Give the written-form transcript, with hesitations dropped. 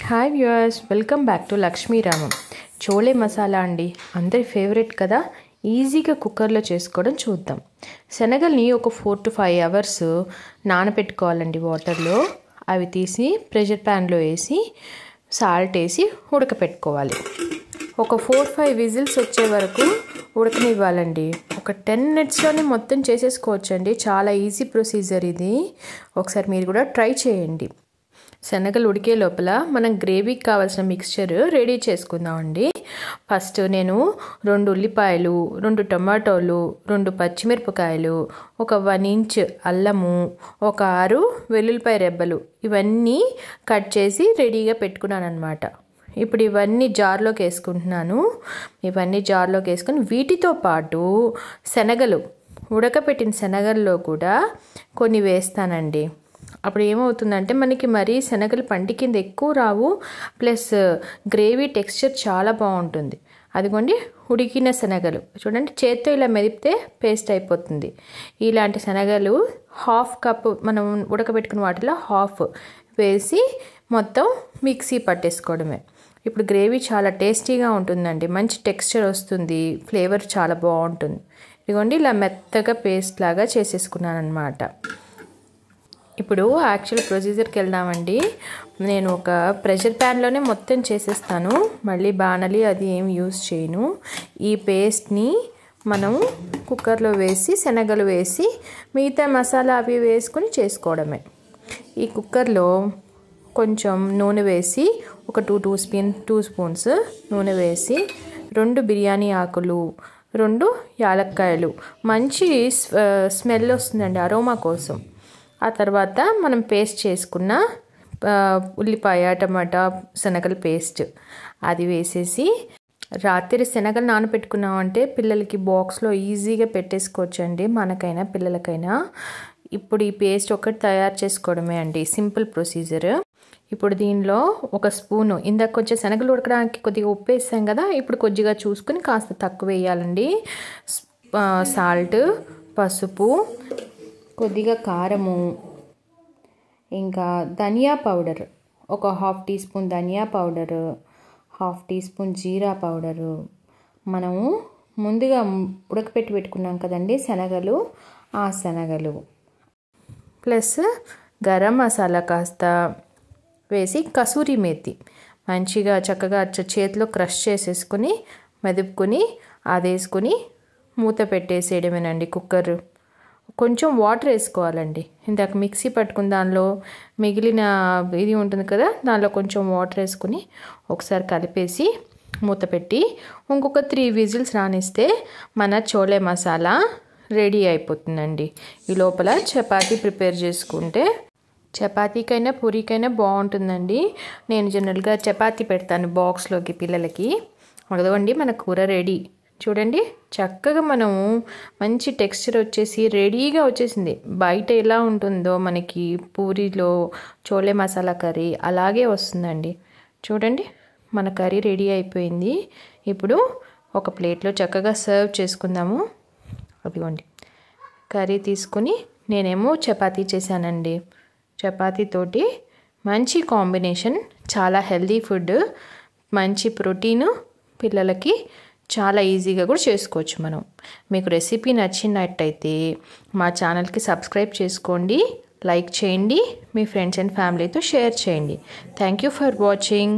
Hi viewers, welcome back to Lakshmi Ramam. Chole masala అండి, అందరి favourite కదా. ఈజీగా కుక్కర్లో చేసుకోవడం చూద్దాం. శనగల్ని ఒక 4 to 5 hours నానబెట్టుకోవాలండి వాటర్లో. అవి తీసి ప్రెషర్ ప్యాన్లో వేసి సాల్ట్ వేసి ఉడకపెట్టుకోవాలి. ఒక 4-5 విజిల్స్ వచ్చే వరకు ఉడకనివ్వాలండి. ఒక 10 minutesలోనే మొత్తం చేసేసుకోవచ్చండి. చాలా ఈజీ ప్రొసీజర్ ఇది. ఒకసారి మీరు కూడా ట్రై చేయండి. శనగలు ఉడికే లోపల మనం గ్రేవీకి కావాల్సిన మిక్స్చర్ రెడీ చేసుకుందామండి. ఫస్ట్ నేను 2 ఉల్లిపాయలు, 2 టమాటోలు, 2 పచ్చిమిరపకాయలు, ఒక 1 inch అల్లము, ఒక 6 వెల్లుల్లిపాయ రెబ్బలు ఇవన్నీ కట్ చేసి రెడీగా పెట్టుకున్నాను అనమాట. ఇప్పుడు ఇవన్నీ జార్లోకి వేసుకుంటున్నాను. ఇవన్నీ జార్లోకి వేసుకొని వీటితో పాటు శనగలు, ఉడకపెట్టిన శనగల్లో కూడా కొన్ని వేస్తానండి. అప్పుడు ఏమవుతుందంటే మనకి మరీ శనగలు పంటి కింద ఎక్కువ రావు, ప్లస్ గ్రేవీ టెక్స్చర్ చాలా బాగుంటుంది. అదిగోండి ఉడికిన శనగలు చూడండి, చేత్తో ఇలా మెదిపితే పేస్ట్ అయిపోతుంది. ఇలాంటి శనగలు 1/2 cup మనం ఉడకబెట్టుకున్న వాటిలో 1/2 వేసి మొత్తం మిక్సీ పట్టేసుకోవడమే. ఇప్పుడు గ్రేవీ చాలా టేస్టీగా ఉంటుందండి, మంచి టెక్స్చర్ వస్తుంది, ఫ్లేవర్ చాలా బాగుంటుంది. ఇదిగోండి ఇలా మెత్తగా పేస్ట్ లాగా చేసేసుకున్నాను అనమాట. ఇప్పుడు యాక్చువల్ ప్రొసీజర్కి వెళ్దామండి. నేను ఒక ప్రెషర్ ప్యాన్లోనే మొత్తం చేసేస్తాను, మళ్ళీ బాణలి అది ఏం యూజ్ చేయను. ఈ పేస్ట్ని మనం కుక్కర్లో వేసి శనగలు వేసి మిగతా మసాలా అవి వేసుకొని చేసుకోవడమే. ఈ కుక్కర్లో కొంచెం నూనె వేసి ఒక 2 స్పూన్స్ నూనె వేసి 2 బిర్యానీ ఆకులు, 2 యాలక్కాయలు, మంచి స్మెల్ వస్తుందండి అరోమా కోసం. ఆ తర్వాత మనం పేస్ట్ చేసుకున్న ఉల్లిపాయ, టమాటా, శనగల పేస్ట్ అది వేసేసి రాత్రి శనగలు నానబెట్టుకున్నామంటే పిల్లలకి బాక్స్లో ఈజీగా పెట్టేసుకోవచ్చండి, మనకైనా పిల్లలకైనా. ఇప్పుడు ఈ పేస్ట్ ఒకటి తయారు చేసుకోవడమే అండి, సింపుల్ ప్రొసీజర్. ఇప్పుడు దీనిలో 1 స్పూను, ఇందాక కొంచెం శనగలు ఉడకడానికి కొద్దిగా ఉప్పు వేసాం కదా, ఇప్పుడు కొద్దిగా చూసుకుని కాస్త తక్కువ వేయాలండి. సాల్ట్, పసుపు, కొద్దిగా కారము, ఇంకా ధనియా పౌడర్, ఒక 1/2 teaspoon ధనియా పౌడరు, 1/2 teaspoon జీరా పౌడరు, మనము ముందుగా ఉడకపెట్టి పెట్టుకున్నాం కదండి శనగలు, ఆ శనగలు, ప్లస్ గరం మసాలా కాస్త వేసి కసూరి మేతి మంచిగా చక్కగా చేతిలో క్రష్ చేసేసుకొని మెదుపుకొని అది వేసుకొని మూత పెట్టేసేయడమేనండి కుక్కర్. కొంచెం వాటర్ వేసుకోవాలండి, ఇందాక మిక్సీ పట్టుకున్న దానిలో మిగిలిన ఇది ఉంటుంది కదా, దానిలో కొంచెం వాటర్ వేసుకుని ఒకసారి కలిపేసి మూత పెట్టి ఇంకొక 3 విజిల్స్ రానిస్తే మన చోలే మసాలా రెడీ అయిపోతుందండి. ఈ లోపల చపాతీ ప్రిపేర్ చేసుకుంటే చపాతీకైనా పూరీకైనా బాగుంటుందండి. నేను జనరల్గా చపాతీ పెడతాను బాక్స్లోకి పిల్లలకి. అదిగోండి మన కూర రెడీ. చూడండి చక్కగా మనము మంచి టెక్స్చర్ వచ్చేసి రెడీగా వచ్చేసింది. బయట ఎలా ఉంటుందో మనకి పూరీలో చోలే మసాలా కర్రీ అలాగే వస్తుందండి. చూడండి మన కర్రీ రెడీ అయిపోయింది. ఇప్పుడు ఒక ప్లేట్లో చక్కగా సర్వ్ చేసుకుందాము. అదిగోండి కర్రీ తీసుకుని నేనేమో చపాతీ చేశానండి. చపాతీతోటి మంచి కాంబినేషన్, చాలా హెల్దీ ఫుడ్, మంచి ప్రోటీను, పిల్లలకి చాలా ఈజీగా కూడా చేసుకోవచ్చు మనం. మీకు రెసిపీ నచ్చినట్టయితే మా ఛానల్కి సబ్స్క్రైబ్ చేసుకోండి, లైక్ చేయండి, మీ ఫ్రెండ్స్ అండ్ ఫ్యామిలీతో షేర్ చేయండి. Thank you for watching.